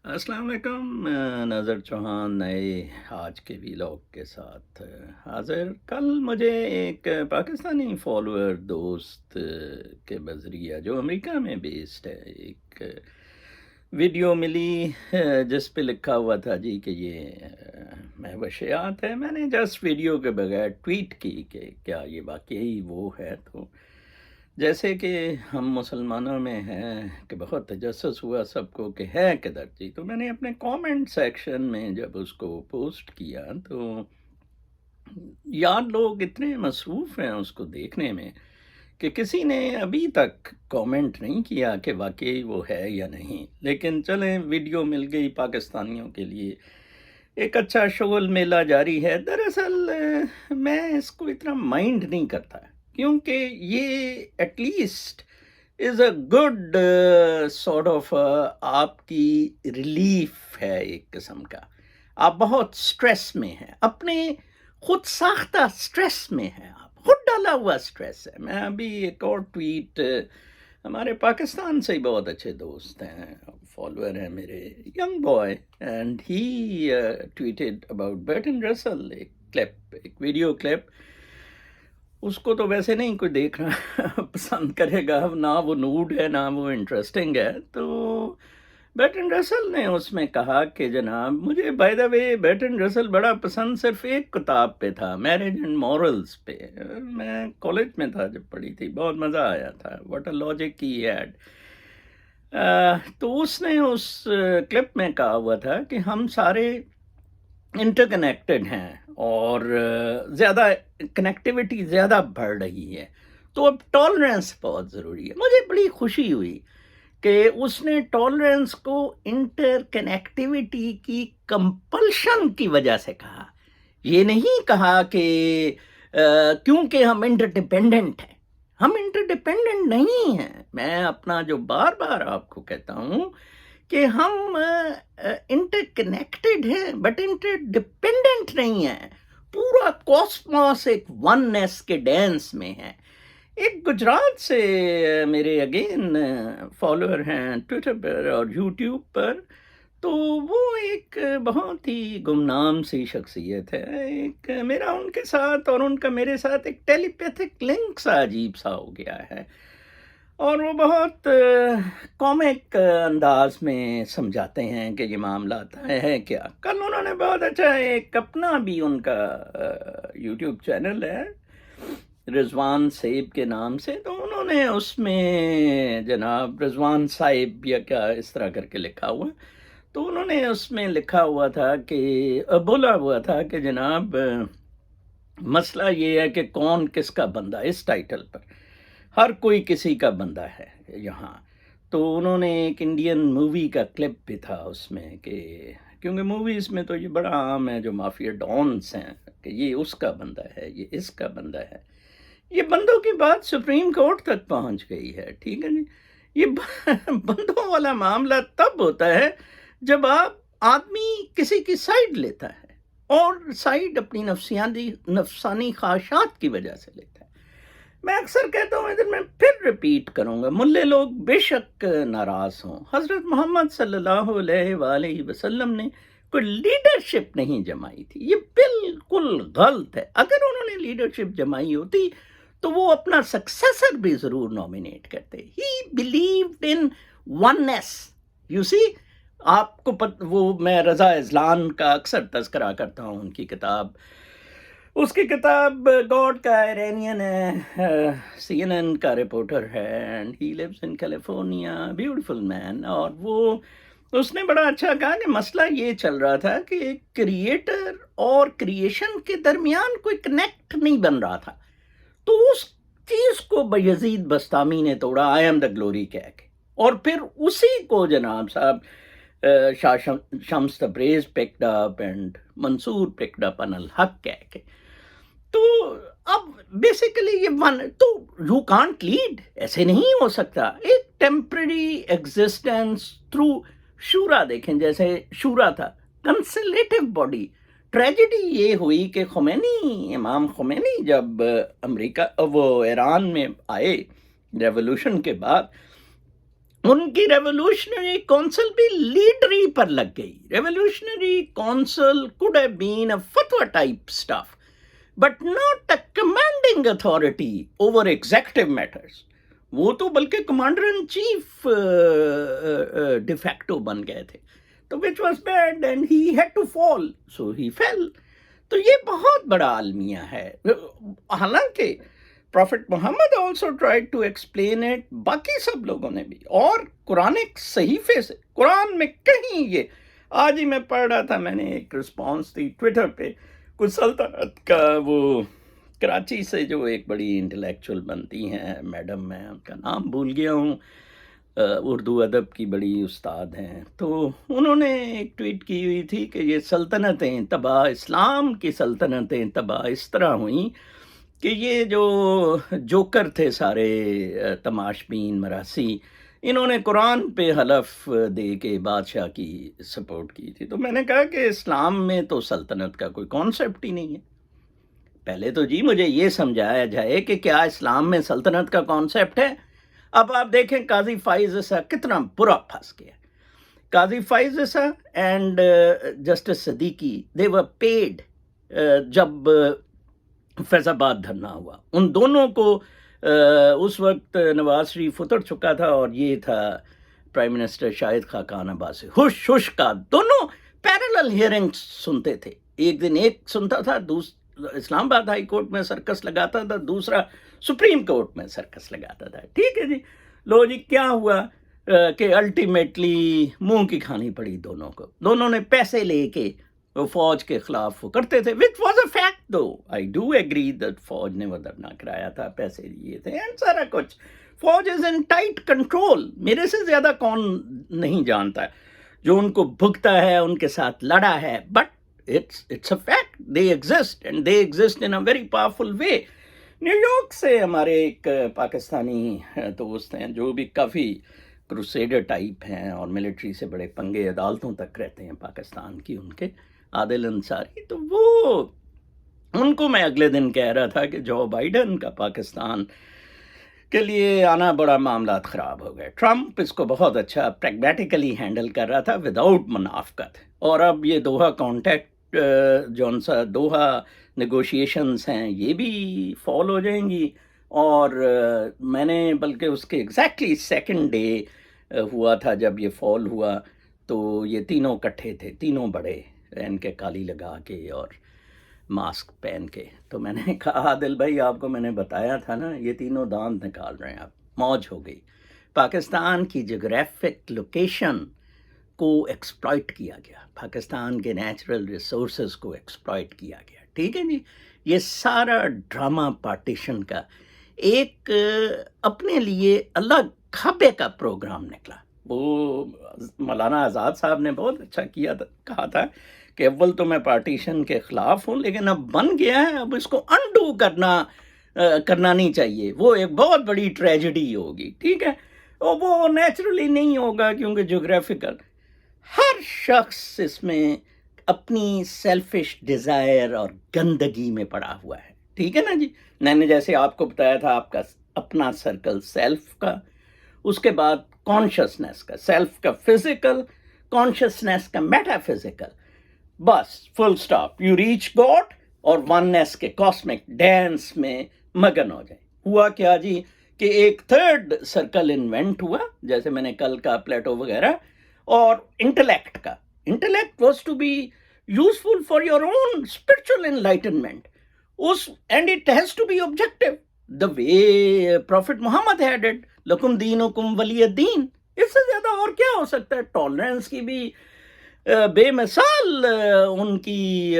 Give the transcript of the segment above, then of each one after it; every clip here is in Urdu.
السلام علیکم ناظر چوہان نئے آج کے ویلاگ کے ساتھ حاضر. کل مجھے ایک پاکستانی فالوور دوست کے بذریعہ جو امریکہ میں بیسڈ ہے ایک ویڈیو ملی جس پہ لکھا ہوا تھا جی کہ یہ محوشیات ہے. میں نے جسٹ ویڈیو کے بغیر ٹویٹ کی کہ کیا یہ واقعی وہ ہے. تو جیسے کہ ہم مسلمانوں میں ہیں کہ بہت تجسس ہوا سب کو کہ ہے کدھر جی، تو میں نے اپنے کامنٹ سیکشن میں جب اس کو پوسٹ کیا تو یار لوگ اتنے مصروف ہیں اس کو دیکھنے میں کہ کسی نے ابھی تک کامنٹ نہیں کیا کہ واقعی وہ ہے یا نہیں. لیکن چلیں ویڈیو مل گئی پاکستانیوں کے لیے ایک اچھا شغل میلہ جاری ہے. دراصل میں اس کو اتنا مائنڈ نہیں کرتا کیونکہ یہ at least is a good sort of آپ کی ریلیف ہے ایک قسم کا. آپ بہت سٹریس میں ہیں، اپنے خود ساختہ سٹریس میں ہیں، آپ خود ڈالا ہوا سٹریس ہے. میں ابھی ایک اور ٹویٹ ہمارے پاکستان سے ہی بہت اچھے دوست ہیں، فالوور ہیں میرے، young boy, and he tweeted about Bertrand Russell ایک کلپ، ایک ویڈیو کلپ. اس کو تو ویسے نہیں کوئی دیکھنا پسند کرے گا، نہ وہ نوڈ ہے نہ وہ انٹرسٹنگ ہے. تو برٹن رسل نے اس میں کہا کہ جناب مجھے بائی دا وے برٹن رسل بڑا پسند صرف ایک کتاب پہ تھا، میرج اینڈ مورلز پہ. میں کالج میں تھا جب پڑھی تھی، بہت مزہ آیا تھا. What a logic he had. تو اس نے اس کلپ میں کہا ہوا تھا کہ ہم سارے انٹر کنیکٹڈ ہیں اور زیادہ کنیکٹیوٹی زیادہ بڑھ رہی ہے، تو اب ٹالرنس بہت ضروری ہے. مجھے بڑی خوشی ہوئی کہ اس نے ٹالرنس کو انٹر کنیکٹیوٹی کی کمپلشن کی وجہ سے کہا. یہ نہیں کہا کہ کیونکہ ہم انٹر ڈیپینڈنٹ ہیں. ہم انٹر ڈیپینڈنٹ نہیں ہیں. میں اپنا جو بار بار آپ کو کہتا ہوں کہ ہم انٹر کنیکٹڈ ہیں بٹ انٹر ڈیپینڈنٹ نہیں ہیں. پورا کاسموس ایک وننس کے ڈینس میں ہے. ایک گجرات سے میرے اگین فالوور ہیں ٹویٹر پر اور یوٹیوب پر، تو وہ ایک بہت ہی گمنام سی شخصیت ہے. ایک میرا ان کے ساتھ اور ان کا میرے ساتھ ایک ٹیلی پیتھک لنک سا عجیب سا ہو گیا ہے، اور وہ بہت کامک انداز میں سمجھاتے ہیں کہ یہ معاملات ہے کیا. کل انہوں نے بہت اچھا ایک اپنا بھی ان کا یوٹیوب چینل ہے رضوان صاحب کے نام سے، تو انہوں نے اس میں جناب رضوان صاحب یا کیا اس طرح کر کے لکھا ہوا، تو انہوں نے اس میں لکھا ہوا تھا کہ بولا ہوا تھا کہ جناب مسئلہ یہ ہے کہ کون کس کا بندہ. اس ٹائٹل پر ہر کوئی کسی کا بندہ ہے یہاں. تو انہوں نے ایک انڈین مووی کا کلپ بھی تھا اس میں کہ کیونکہ موویز میں تو یہ بڑا عام ہے جو مافیا ڈانس ہیں کہ یہ اس کا بندہ ہے، یہ اس کا بندہ ہے. یہ بندوں کی بات سپریم کورٹ تک پہنچ گئی ہے. ٹھیک ہے جی، یہ بندوں والا معاملہ تب ہوتا ہے جب آپ آدمی کسی کی سائیڈ لیتا ہے، اور سائیڈ اپنی نفسانی خواہشات کی وجہ سے لیتا ہے. میں اکثر کہتا ہوں، ادھر میں پھر ریپیٹ کروں گا، ملے لوگ بے شک ناراض ہوں، حضرت محمد صلی اللہ علیہ وآلہ وسلم نے کوئی لیڈرشپ نہیں جمائی تھی. یہ بالکل غلط ہے. اگر انہوں نے لیڈرشپ جمائی ہوتی تو وہ اپنا سکسیسر بھی ضرور نومینیٹ کرتے. He believed in oneness. You see, آپ کو وہ میں رضا اذلان کا اکثر تذکرہ کرتا ہوں، ان کی کتاب، اس کی کتاب گاڈ کا ایرینین ہے، سی این این کا رپورٹر ہے، and he lives in California, beautiful man. اور وہ اس نے بڑا اچھا کہا کہ مسئلہ یہ چل رہا تھا کہ ایک کریٹر اور کریشن کے درمیان کوئی کنیکٹ نہیں بن رہا تھا. تو اس چیز کو یزید بستامی نے توڑا، آئی ایم دا گلوری کہہ کے، اور پھر اسی کو جناب صاحب Shah Shams Tabriz picked up and Mansoor picked up ان الحق کہہ کے. تو اب بیسیکلی یہ تو یو کانٹ لیڈ، ایسے نہیں ہو سکتا. ایک ٹیمپرری ایگزسٹنس تھرو شورا، دیکھیں جیسے شورا تھا کنسلیٹو باڈی. ٹریجڈی یہ ہوئی کہ خمینی، امام خمینی جب امریکہ وہ ایران میں آئے ریولوشن کے بعد، ان کی ریولیوشنری کونسل بھی لیڈری پر لگ گئی. Revolutionary council could have been a fatwa type stuff, but not a commanding authority over executive matters. وہ تو بلکہ کمانڈر ان چیف ڈیفیکٹو بن گئے تھے. تو which was bad and he had to fall, so he fell. تو یہ بہت بڑا المیہ ہے. حالانکہ prophet Muhammad also tried to explain it, باقی سب لوگوں نے بھی، اور قرآن ایک صحیفے سے، قرآن میں کہیں یہ، آج ہی میں پڑھ رہا تھا، میں نے ایک رسپانس دی ٹویٹر پہ، کچھ سلطنت کا وہ کراچی سے جو ایک بڑی انٹلیکچوئل بنتی ہیں میڈم، میں ان کا نام بھول گیا ہوں، اردو ادب کی بڑی استاد ہیں، تو انہوں نے ایک ٹویٹ کی ہوئی تھی کہ یہ سلطنتیں تباہ، اسلام کی سلطنتیں تباہ اس طرح ہوئیں کہ یہ جو جوکر تھے سارے تماش بین مراسی، انہوں نے قرآن پہ حلف دے کے بادشاہ کی سپورٹ کی تھی. تو میں نے کہا کہ اسلام میں تو سلطنت کا کوئی کانسیپٹ ہی نہیں ہے. پہلے تو جی مجھے یہ سمجھایا جائے کہ کیا اسلام میں سلطنت کا کانسیپٹ ہے. اب آپ دیکھیں قاضی فائز عیسیٰ کتنا برا پھنس گیا. Qazi Faez Isa and justice Siddiqui they were paid جب فیض آباد دھرنا ہوا. ان دونوں کو اس وقت نواز شریف اتر چکا تھا اور یہ تھا پرائم منسٹر شاہد خاقان عباسی، ہوش ہوش کا دونوں پیرلل ہیئرنگ سنتے تھے. ایک دن ایک سنتا تھا، اسلام آباد ہائی کورٹ میں سرکس لگاتا تھا، دوسرا سپریم کورٹ میں سرکس لگاتا تھا. ٹھیک ہے جی، لو جی کیا ہوا کہ الٹیمیٹلی منہ کی کھانی پڑی دونوں کو. دونوں نے پیسے لے کے وہ فوج کے خلاف وہ کرتے تھے، which was a fact though. I do agree that فوج نے وہ دھرنا کرایا تھا، پیسے دیے تھے اینڈ سارا کچھ. فوج از ان ٹائٹ کنٹرول. میرے سے زیادہ کون نہیں جانتا ہے جو ان کو بھگتا ہے، ان کے ساتھ لڑا ہے، but it's a fact. They exist and they exist in a very powerful way. New York سے ہمارے ایک پاکستانی دوست ہیں جو بھی کافی کروسیڈر ٹائپ ہیں اور ملٹری سے بڑے پنگے عدالتوں تک رہتے ہیں پاکستان کی، ان کے عادل انصاری. تو وہ ان کو میں اگلے دن کہہ رہا تھا کہ جو بائیڈن کا پاکستان کے لیے آنا بڑا معاملات خراب ہو گئے. ٹرمپ اس کو بہت اچھا پریگمیٹیکلی ہینڈل کر رہا تھا وداؤٹ منافقت، اور اب یہ دوحہ کانٹیکٹ جون سا دوحہ نیگوشیشنز ہیں یہ بھی فال ہو جائیں گی. اور میں نے بلکہ اس کے ایگزیکٹلی سیکنڈ ڈے ہوا تھا جب یہ فال ہوا، تو یہ تینوں کٹھے تھے، تینوں بڑے ان کے کالی لگا کے اور ماسک پہن کے. تو میں نے کہا عادل بھائی آپ کو میں نے بتایا تھا نا، یہ تینوں دانت نکال رہے ہیں. اب موج ہو گئی. پاکستان کی جغرافک لوکیشن کو ایکسپلائٹ کیا گیا، پاکستان کے نیچرل ریسورسز کو ایکسپلائٹ کیا گیا. ٹھیک ہے جی، یہ سارا ڈرامہ پارٹیشن کا ایک اپنے لیے الگ کھپے کا پروگرام نکلا. وہ مولانا آزاد صاحب نے بہت اچھا کیا تھا، کہا تھا کہ اول تو میں پارٹیشن کے خلاف ہوں، لیکن اب بن گیا ہے، اب اس کو انڈو کرنا نہیں چاہیے. وہ ایک بہت بڑی ٹریجڈی ہوگی. ٹھیک ہے، اور وہ نیچرلی نہیں ہوگا کیونکہ جغرافیکل ہر شخص اس میں اپنی سیلفش ڈیزائر اور گندگی میں پڑا ہوا ہے. ٹھیک ہے نا جی، میں نے جیسے آپ کو بتایا تھا آپ کا اپنا سرکل سیلف کا، اس کے بعد کانشسنس کا، سیلف کا فزیکل، کانشسنس کا میٹا فزیکل، بس فل سٹاپ. یو ریچ گاڈ اور وننس کے کاسمک ڈانس میں مگن ہو جائیں. ہوا کیا جی کہ ایک تھرڈ سرکل انوینٹ ہوا، جیسے میں نے کل کا پلیٹو وغیرہ، اور انٹلیکٹ کا. Intellect was to be useful for your own spiritual enlightenment, and it has to be objective the way prophet Muhammad had it, لکم دینکم ولی الدین. اس سے زیادہ اور کیا ہو سکتا ہے؟ ٹالرنس کی بھی بے مثال ان کی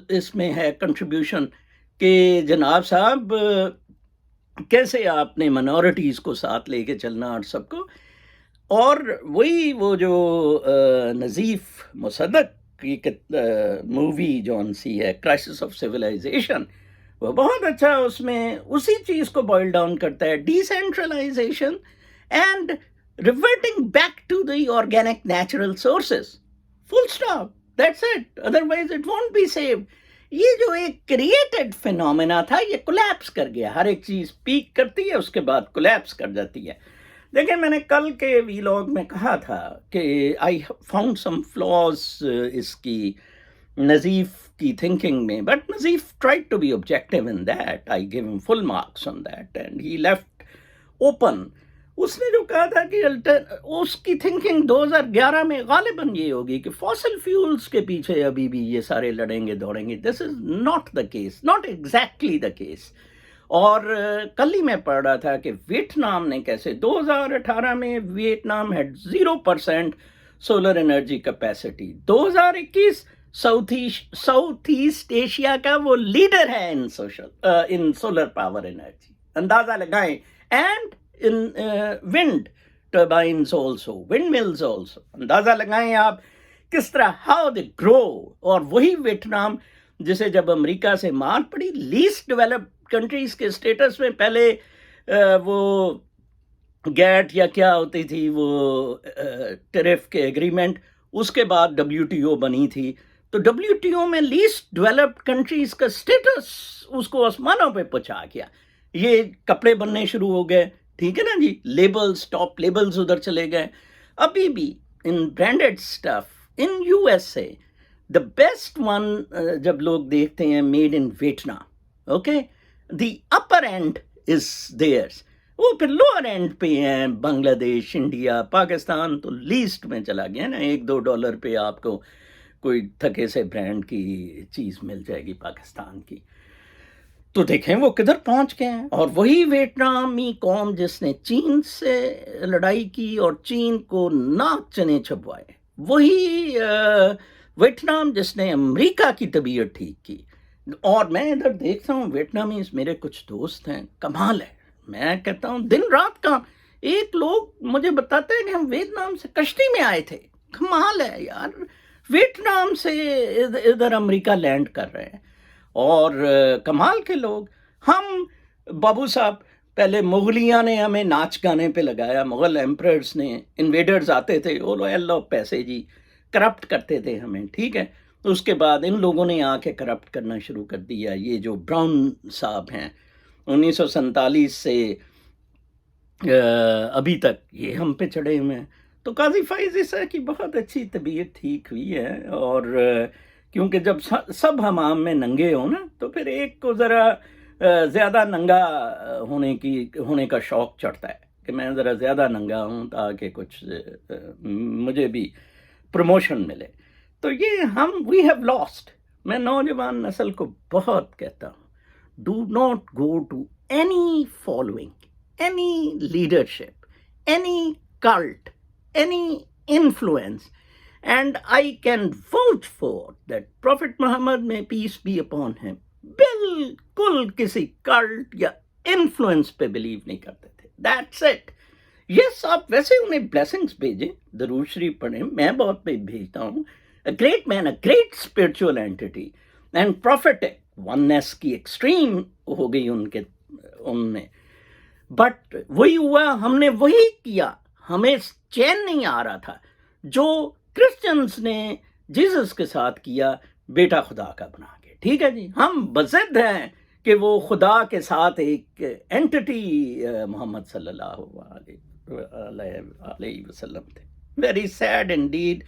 اس میں ہے کنٹریبیوشن کہ جناب صاحب کیسے آپ نے منورٹیز کو ساتھ لے کے چلنا اور سب کو. اور وہی وہ جو نظیف مصدق کی مووی جون سی ہے کرائسس آف سویلائزیشن، وہ بہت اچھا اس میں اسی چیز کو بوائل ڈاؤن کرتا ہے، decentralisation and reverting back to the organic natural sources. Full stop, that's it, otherwise it won't be saved. یہ جو ایک کریٹڈ فینومینا تھا یہ کولیپس کر گیا. ہر ایک چیز پیک کرتی ہے، اس کے بعد کولیپس کر جاتی ہے. دیکھیں میں نے کل کے ویلاگ میں کہا تھا کہ آئی فاؤنڈ سم فلاز اس کی نظیف کی تھنکنگ میں، but Nazif tried to be objective in that, I gave him full marks on that and he left open. اس نے جو کہا تھا کہ اس کی تھنکنگ 2011 میں غالباً یہ ہوگی کہ فاسل فیولز کے پیچھے ابھی بھی یہ سارے لڑیں گے دوڑیں گے. This is not the case, not exactly the case. اور کل ہی میں پڑھ رہا تھا کہ ویتنام نے کیسے 2018 میں Vietnam had 0% solar energy capacity, 2021 South East Asia کا وہ لیڈر ہے ان سولر پاور انرجی. اندازہ لگائیں. And in wind turbines also, windmills also. اندازہ لگائیں آپ کس طرح ہاؤ دے گرو. اور وہی ویتنام جسے جب امریکہ سے مار پڑی لیسٹ ڈیولپڈ کنٹریز کے اسٹیٹس میں، پہلے وہ گیٹ یا کیا ہوتی تھی وہ ٹیرف کے ایگریمنٹ، اس کے بعد WTO بنی تھی. تو WTO میں لیسٹ ڈیولپڈ کنٹریز کا اسٹیٹس اس کو آسمانوں پہ پہنچا گیا. یہ کپڑے بننے شروع ہو گئے، ٹھیک ہے نا جی، لیبلز، ٹاپ لیبلز ادھر چلے گئے. ابھی بھی in branded stuff in USA the best one جب لوگ دیکھتے ہیں made in Vietnam, okay, the upper end is theirs. وہ پھر لوور اینڈ پہ ہیں بنگلہ دیش، انڈیا، پاکستان تو لیسٹ میں چلا گیا نا. $1-2 پہ آپ کو کوئی تھکے سے برانڈ کی چیز مل جائے گی پاکستان کی. تو دیکھیں وہ کدھر پہنچ گئے ہیں. اور وہی ویتنامی قوم جس نے چین سے لڑائی کی اور چین کو ناک چنے چھپوائے، وہی ویتنام جس نے امریکہ کی طبیعت ٹھیک کی. اور میں ادھر دیکھتا ہوں ویتنامیز، میرے کچھ دوست ہیں، کمال ہے. میں کہتا ہوں دن رات کام. ایک لوگ مجھے بتاتے ہیں کہ ہم ویتنام سے کشتی میں آئے تھے. کمال ہے یار، ویتنام سے ادھر امریکہ لینڈ کر رہے ہیں. اور کمال کے لوگ. ہم بابو صاحب پہلے مغلیہ نے ہمیں ناچ گانے پہ لگایا، مغل ایمپررز نے، انویڈرز آتے تھے، او لو پیسے جی، کرپٹ کرتے تھے ہمیں، ٹھیک ہے. تو اس کے بعد ان لوگوں نے آ کے کرپٹ کرنا شروع کر دیا. یہ جو براؤن صاحب ہیں 1947 سے ابھی تک یہ ہم پہ چڑھے ہوئے ہیں. تو قاضی فائز عیسیٰ کی بہت اچھی طبیعت ٹھیک ہوئی ہے. اور کیونکہ جب سب حمام میں ننگے ہوں نا تو پھر ایک کو ذرا زیادہ ننگا ہونے کا شوق چڑھتا ہے کہ میں ذرا زیادہ ننگا ہوں تاکہ کچھ مجھے بھی پروموشن ملے. تو یہ وی ہیو لاسٹ. میں نوجوان نسل کو بہت کہتا ہوں، do not go to any following, any leadership, any cult, any influence. And I can vouch for that Prophet Muhammad, may peace be upon him, بالکل کسی کلٹ یا انفلوئنس پہ بلیو نہیں کرتے تھے. That's it. یس، آپ ویسے انہیں بلیسنگس بھیجیں، درود شریف پڑھیں، میں بہت پہ بھیجتا ہوں. A great man, a great spiritual entity and prophetic oneness کی ایکسٹریم ہو گئی ان میں. بٹ وہی ہوا، ہم نے وہی کیا. ہمیں چین نہیں آ رہا تھا جو کرسچنز نے جیسس کے ساتھ کیا، بیٹا خدا کا بنا کے. ٹھیک ہے جی، ہم بضد ہیں کہ وہ خدا کے ساتھ ایک اینٹٹی محمد صلی اللہ علیہ وسلم تھے. Very sad indeed.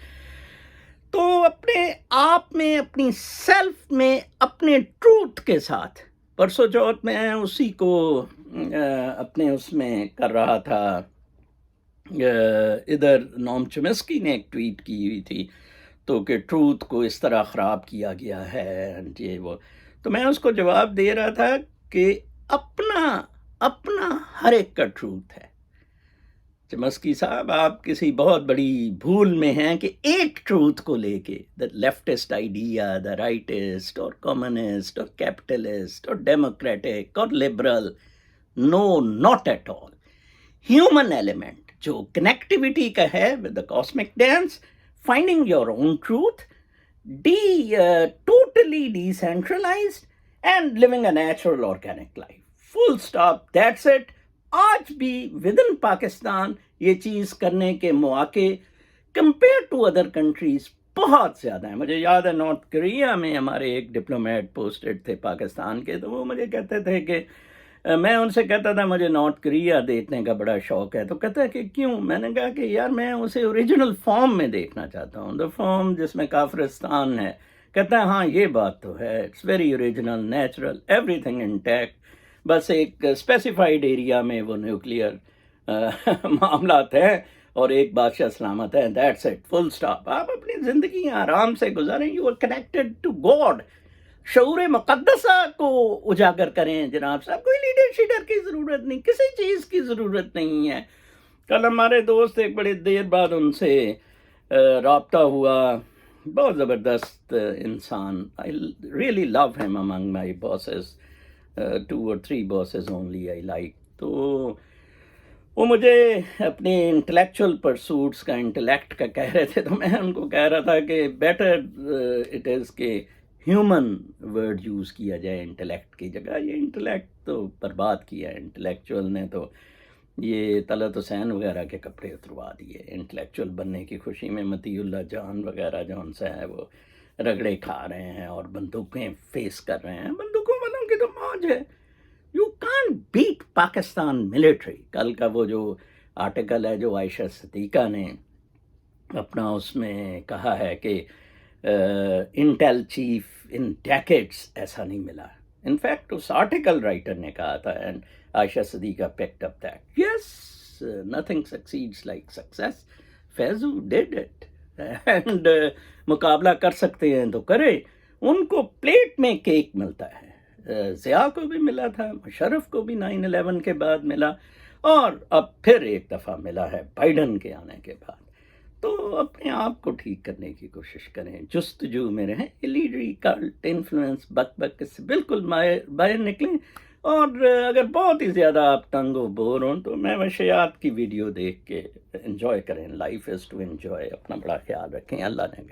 تو اپنے آپ میں، اپنی سیلف میں، اپنے ٹروتھ کے ساتھ، پرسوں چوتھ میں اسی کو اپنے اس میں کر رہا تھا. ادھر نوم چومسکی نے ایک ٹویٹ کی ہوئی تھی تو کہ ٹروتھ کو اس طرح خراب کیا گیا ہے یہ وہ. تو میں اس کو جواب دے رہا تھا کہ اپنا ہر ایک کا ٹروتھ ہے. چمسکی صاحب، آپ کسی بہت بڑی بھول میں ہیں کہ ایک ٹروتھ کو لے کے، the leftist idea, the rightist اور کمیونسٹ اور کیپٹلسٹ اور ڈیموکریٹک اور liberal, no, not at all. Human element جو کنیکٹیوٹی کا ہے with the cosmic dance, finding your own truth, totally decentralized and living a natural organic life. Full stop, that's it. آج بھی ود ان پاکستان یہ چیز کرنے کے مواقع کمپیئر ٹو ادر کنٹریز بہت زیادہ ہیں. مجھے یاد ہے نارتھ کوریا میں ہمارے ایک ڈپلومیٹ پوسٹڈ تھے پاکستان کے، تو وہ مجھے کہتے تھے کہ میں ان سے کہتا تھا مجھے نارتھ کوریا دیکھنے کا بڑا شوق ہے، تو کہتا ہے کہ کیوں؟ میں نے کہا کہ یار میں اسے اوریجنل فارم میں دیکھنا چاہتا ہوں، دا فارم جس میں کافرستان ہے۔ کہتا ہے ہاں یہ بات تو ہے، it's very original, natural, everything intact, بس ایک اسپیسیفائڈ ایریا میں وہ نیوکلیئر معاملات ہیں اور ایک بادشاہ سلامت ہے، دیٹس اٹ، فل اسٹاپ۔ آپ اپنی زندگی آرام سے گزاریں، you are connected to God, شعور مقدسہ کو اجاگر کریں جناب صاحب۔ کوئی لیڈر شیڈر کی ضرورت نہیں، کسی چیز کی ضرورت نہیں ہے۔ کل ہمارے دوست ایک بڑی دیر بعد ان سے رابطہ ہوا، بہت زبردست انسان، I really love him among my bosses, 2 or 3 bosses only I like۔ تو وہ مجھے اپنی انٹلیکچوئل پرسوٹس کا، انٹلیکٹ کا کہہ رہے تھے، تو میں ان کو کہہ رہا تھا کہ بیٹر اٹ از کہ ہیومن ورڈ یوز کیا جائے انٹلیکٹ کی جگہ۔ یہ انٹلیکٹ تو برباد کیا ہے انٹلیکچوئل نے، تو یہ طلعت حسین وغیرہ کے کپڑے اتروا دیے انٹلیکچوئل بننے کی خوشی میں۔ مطیع اللہ جان وغیرہ جو ان سے ہے وہ رگڑے کھا رہے ہیں اور بندوقیں فیس کر رہے ہیں۔ بندوقوں والوں کی تو موج ہے، you can't beat Pakistan military. کل کا وہ جو آرٹیکل ہے جو عائشہ صدیقہ نے اپنا اس میں کہا ہے کہ انٹیل چیف ان ڈیکیڈس ایسا نہیں ملا، ان فیکٹ اس آرٹیکل رائٹر نے کہا تھا، and Ayesha Siddiqa picked up that yes, nothing succeeds like success. Faizu did it and مقابلہ کر سکتے ہیں تو کرے۔ ان کو پلیٹ میں کیک ملتا ہے، ضیاء کو بھی ملا تھا، مشرف کو بھی 9/11 کے بعد ملا، اور اب پھر ایک دفعہ ملا ہے بائیڈن کے آنے کے بعد۔ تو اپنے آپ کو ٹھیک کرنے کی کوشش کریں، جستجو میں رہیں، لیڈری کلٹ انفلوئنس بک بک سے بالکل باہر نکلیں، اور اگر بہت ہی زیادہ آپ تنگ و بور ہوں تو میں وشیات کی ویڈیو دیکھ کے انجوائے کریں۔ Life is to enjoy. اپنا بڑا خیال رکھیں، اللہ نے